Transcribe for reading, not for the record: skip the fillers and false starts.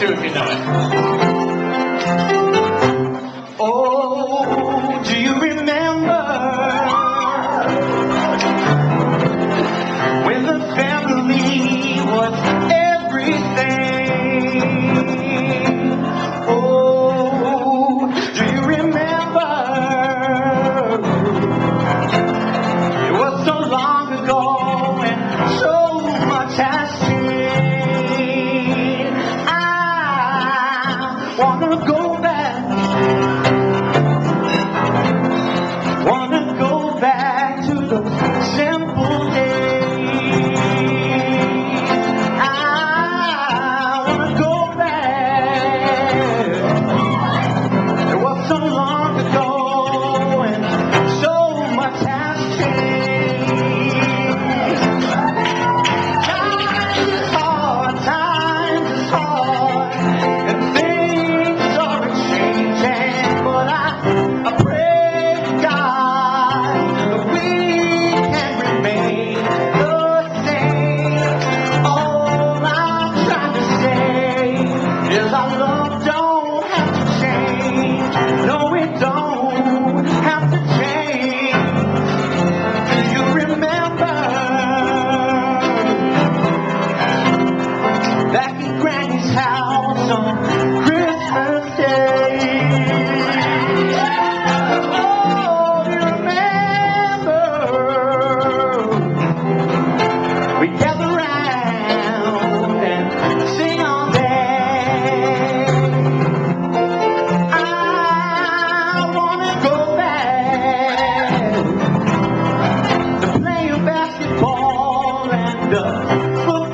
you if you know it. Oh, do you remember when the family was everything? Oh, do you remember? It was so long ago and so much has changed. I wanna go back. Wanna go back to those simple days. I wanna go back. It was so long ago and so much has changed. Times is hard, and things are changing, but I pray to God that we can remain the same. All I'm trying to say is our love don't have to change. No, it don't have to change. Do you remember back at Granny's house on Christmas Day? Oh, do you remember? We gather round and sing all day. I wanna go back to playing basketball and football.